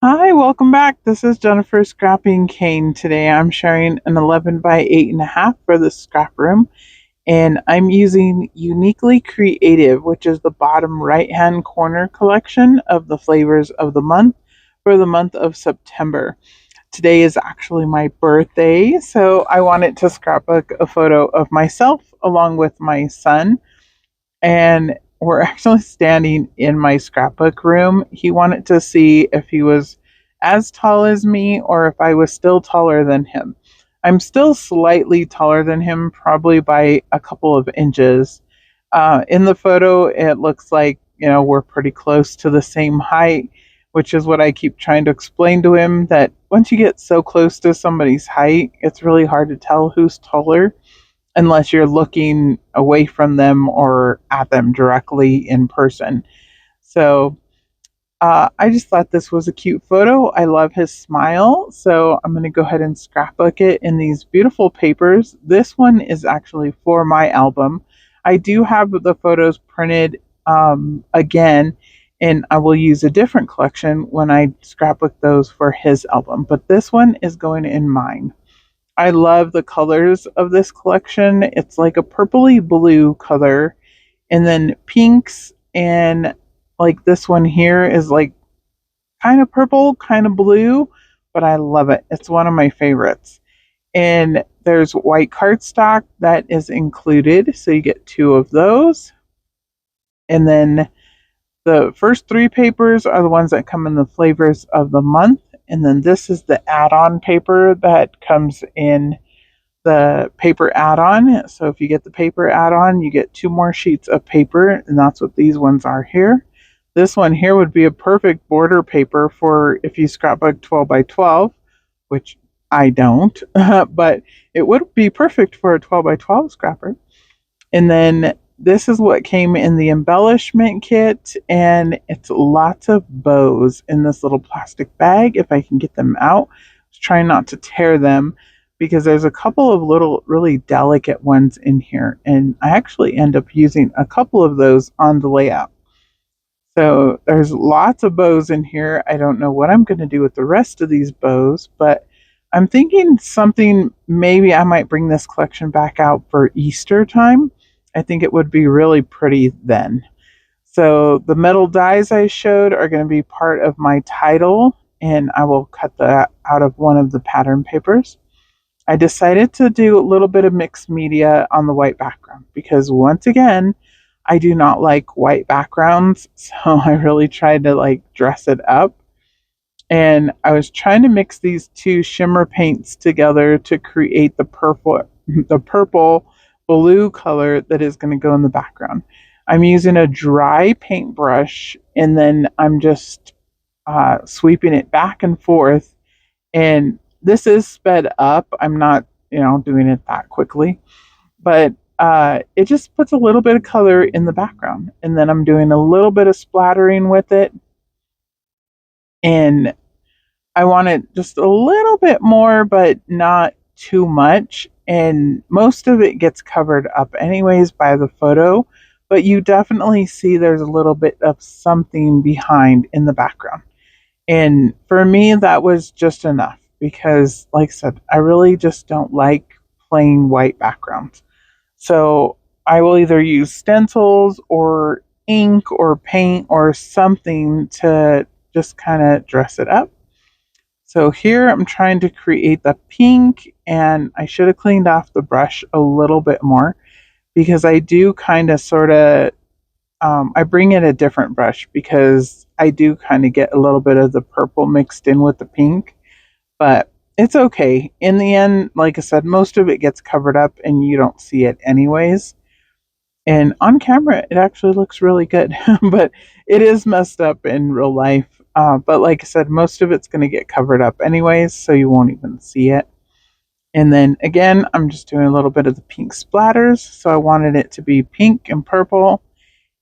Hi, welcome back. This is Jennifer Scrapping Kane. Today I'm sharing an 11 by 8.5 for the scrap room, and I'm using Uniquely Creative, which is the bottom right hand corner collection of the flavors of the month for the month of September. Today is actually my birthday, so I wanted to scrapbook a photo of myself along with my son, and we're actually standing in my scrapbook room. He wanted to see if he was as tall as me or if I was still taller than him. I'm still slightly taller than him, probably by a couple of inches. In the photo, it looks like, we're pretty close to the same height, which is what I keep trying to explain to him, that once you get so close to somebody's height, it's really hard to tell who's taller unless you're looking away from them or at them directly in person. So I just thought this was a cute photo. I love his smile. So I'm going to go ahead and scrapbook it in these beautiful papers. This one is actually for my album. I do have the photos printed again, and I will use a different collection when I scrapbook those for his album. But this one is going in mine. I love the colors of this collection. It's like a purpley blue color, and then pinks, and like this one here is like kind of purple, kind of blue, but I love it. It's one of my favorites. And there's white cardstock that is included, so you get two of those. And then the first three papers are the ones that come in the flavors of the month. And then this is the add on paper that comes in the paper add-on. So if you get the paper add-on, you get two more sheets of paper, and that's what these ones are here. This one here would be a perfect border paper for if you scrapbook 12 by 12, which I don't, but it would be perfect for a 12 by 12 scrapper. And then this is what came in the embellishment kit, and it's lots of bows in this little plastic bag. If I can get them out, trying not to tear them because there's a couple of little really delicate ones in here, and I actually end up using a couple of those on the layout. So there's lots of bows in here. I don't know what I'm going to do with the rest of these bows, but I'm thinking something, maybe I might bring this collection back out for Easter time. I think it would be really pretty then. So the metal dies I showed are going to be part of my title, and I will cut that out of one of the pattern papers. I decided to do a little bit of mixed media on the white background because once again, I do not like white backgrounds, so I really tried to like dress it up. And I was trying to mix these two shimmer paints together to create the purple blue color that is going to go in the background. I'm using a dry paintbrush, and then I'm just sweeping it back and forth. And this is sped up. I'm not, doing it that quickly, but it just puts a little bit of color in the background. And then I'm doing a little bit of splattering with it. And I want it just a little bit more, but not too much. And most of it gets covered up, anyways, by the photo. But you definitely see there's a little bit of something behind in the background. And for me, that was just enough because, like I said, I really just don't like plain white backgrounds. So I will either use stencils or ink or paint or something to just kind of dress it up. So here I'm trying to create the pink, and I should have cleaned off the brush a little bit more because I do kind of sort of I bring in a different brush because I do kind of get a little bit of the purple mixed in with the pink, but it's okay. In the end, like I said, most of it gets covered up and you don't see it anyways. And on camera, it actually looks really good, but it is messed up in real life. But like I said, most of it's going to get covered up anyways, so you won't even see it. And then again, I'm just doing a little bit of the pink splatters. So I wanted it to be pink and purple.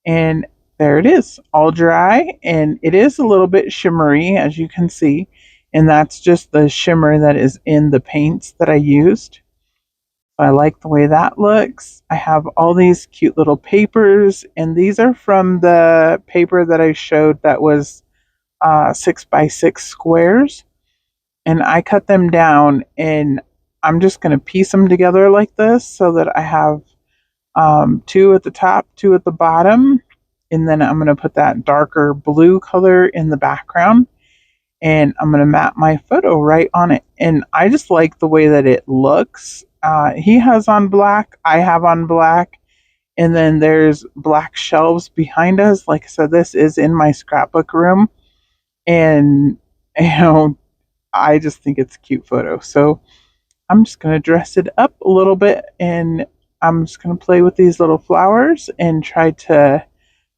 And there it is, all dry. And it is a little bit shimmery, as you can see. And that's just the shimmer that is in the paints that I used. I like the way that looks. I have all these cute little papers, and these are from the paper that I showed that was 6x6 squares, and I cut them down, and I'm just going to piece them together like this so that I have two at the top, two at the bottom, and then I'm going to put that darker blue color in the background, and I'm going to map my photo right on it. And I just like the way that it looks. He has on black, I have on black, and then there's black shelves behind us. Like I said, this is in my scrapbook room, and you know, I just think it's a cute photo. So I'm just going to dress it up a little bit, and I'm just going to play with these little flowers and try to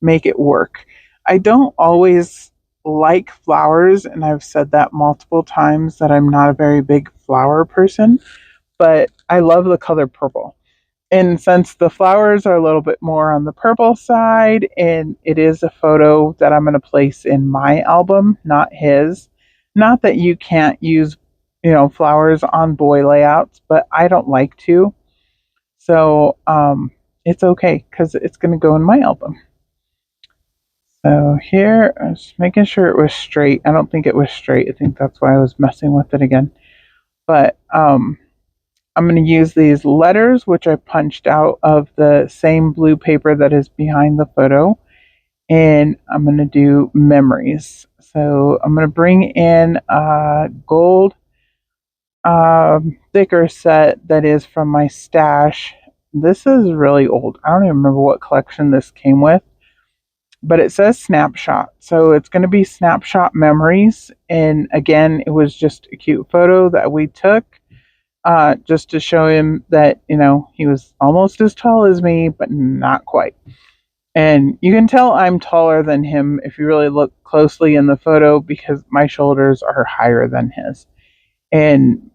make it work. I don't always like flowers, and I've said that multiple times that I'm not a very big flower person, but I love the color purple. And since the flowers are a little bit more on the purple side, and it is a photo that I'm going to place in my album, not his. Not that you can't use, flowers on boy layouts, but I don't like to. So it's okay because it's going to go in my album. So here, I was making sure it was straight. I don't think it was straight. I think that's why I was messing with it again. But I'm going to use these letters, which I punched out of the same blue paper that is behind the photo. And I'm going to do memories. So I'm going to bring in a gold thicker set that is from my stash. This is really old. I don't even remember what collection this came with, but it says snapshot. So it's going to be snapshot memories. And again, it was just a cute photo that we took just to show him that, he was almost as tall as me, but not quite. And you can tell I'm taller than him if you really look closely in the photo because my shoulders are higher than his.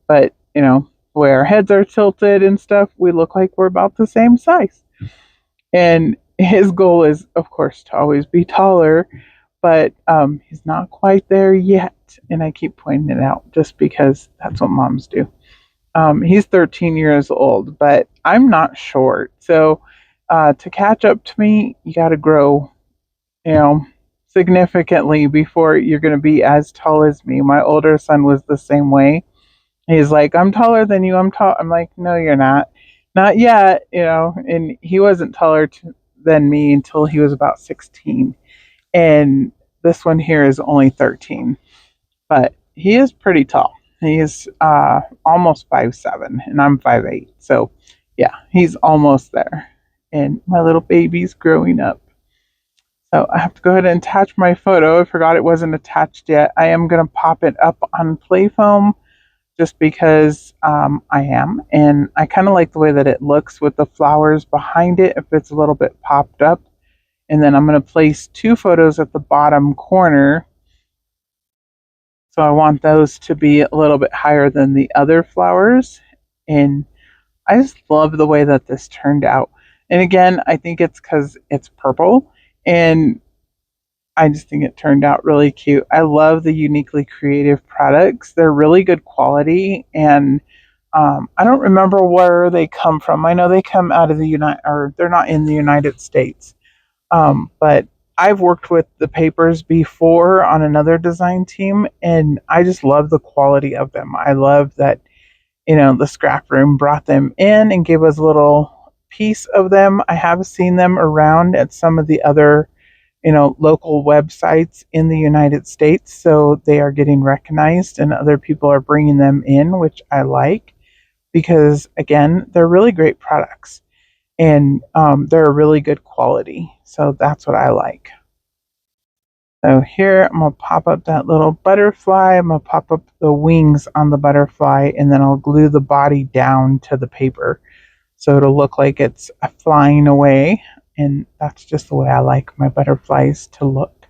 But, the way our heads are tilted and stuff, we look like we're about the same size. And his goal is, of course, to always be taller, but he's not quite there yet. And I keep pointing it out just because that's what moms do. He's 13 years old, but I'm not short. So to catch up to me, you got to grow, significantly before you're going to be as tall as me. My older son was the same way. He's like, I'm taller than you. I'm tall. I'm like, no, you're not. Not yet, and he wasn't taller than me until he was about 16. And this one here is only 13. But he is pretty tall. He's almost 5'7", and I'm 5'8". So, yeah, he's almost there. And my little baby's growing up. So I have to go ahead and attach my photo. I forgot it wasn't attached yet. I am going to pop it up on play foam just because I am. And I kind of like the way that it looks with the flowers behind it if it's a little bit popped up. And then I'm going to place two photos at the bottom corner. So I want those to be a little bit higher than the other flowers. And I just love the way that this turned out. And again, I think it's because it's purple. And I just think it turned out really cute. I love the uniquely creative products. They're really good quality. And I don't remember where they come from. I know they come out of they're not in the United States. But I've worked with the papers before on another design team, and I just love the quality of them. I love that, the scrap room brought them in and gave us a little piece of them. I have seen them around at some of the other, local websites in the United States. So they are getting recognized and other people are bringing them in, which I like because, again, they're really great products. And they're a really good quality. So that's what I like. So here I'm going to pop up that little butterfly. I'm going to pop up the wings on the butterfly, and then I'll glue the body down to the paper. So it'll look like it's flying away. And that's just the way I like my butterflies to look.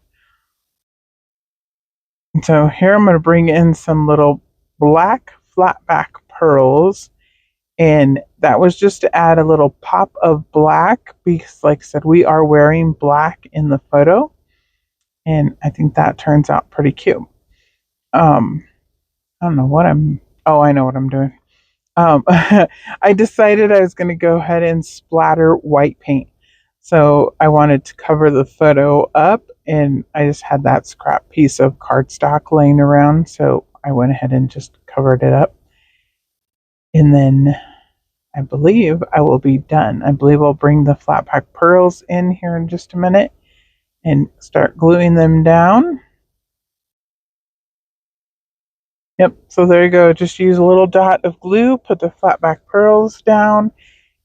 And so here I'm going to bring in some little black flat back pearls. And that was just to add a little pop of black because, like I said, we are wearing black in the photo. And I think that turns out pretty cute. I don't know what I know what I'm doing. I decided I was going to go ahead and splatter white paint. So I wanted to cover the photo up and I just had that scrap piece of cardstock laying around, so I went ahead and just covered it up. And then I believe I will be done. I believe I'll bring the flat pack pearls in here in just a minute and start gluing them down. Yep, so there you go. Just use a little dot of glue, put the flat back pearls down,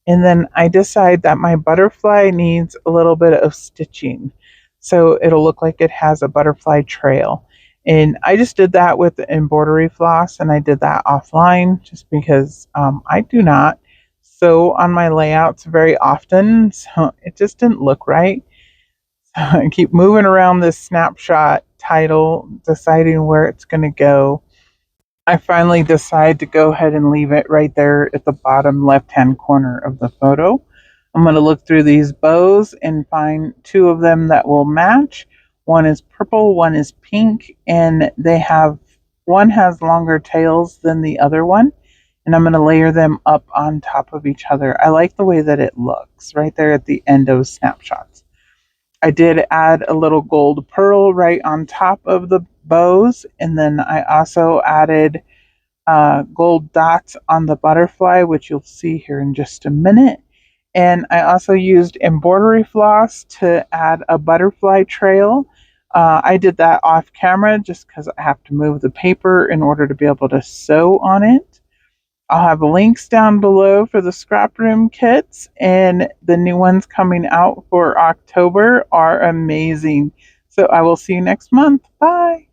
and then I decide that my butterfly needs a little bit of stitching. So it'll look like it has a butterfly trail. And I just did that with the embroidery floss, and I did that offline just because I do not sew on my layouts very often. So it just didn't look right. So I keep moving around this snapshot title, deciding where it's going to go. I finally decide to go ahead and leave it right there at the bottom left-hand corner of the photo. I'm going to look through these bows and find two of them that will match. One is purple, one is pink, and one has longer tails than the other one, and I'm going to layer them up on top of each other. I like the way that it looks right there at the end of snapshots. I did add a little gold pearl right on top of the bows, and then I also added gold dots on the butterfly, which you'll see here in just a minute. And I also used embroidery floss to add a butterfly trail. I did that off camera just because I have to move the paper in order to be able to sew on it. I'll have links down below for the Scraproom kits, and the new ones coming out for October are amazing. So I will see you next month. Bye.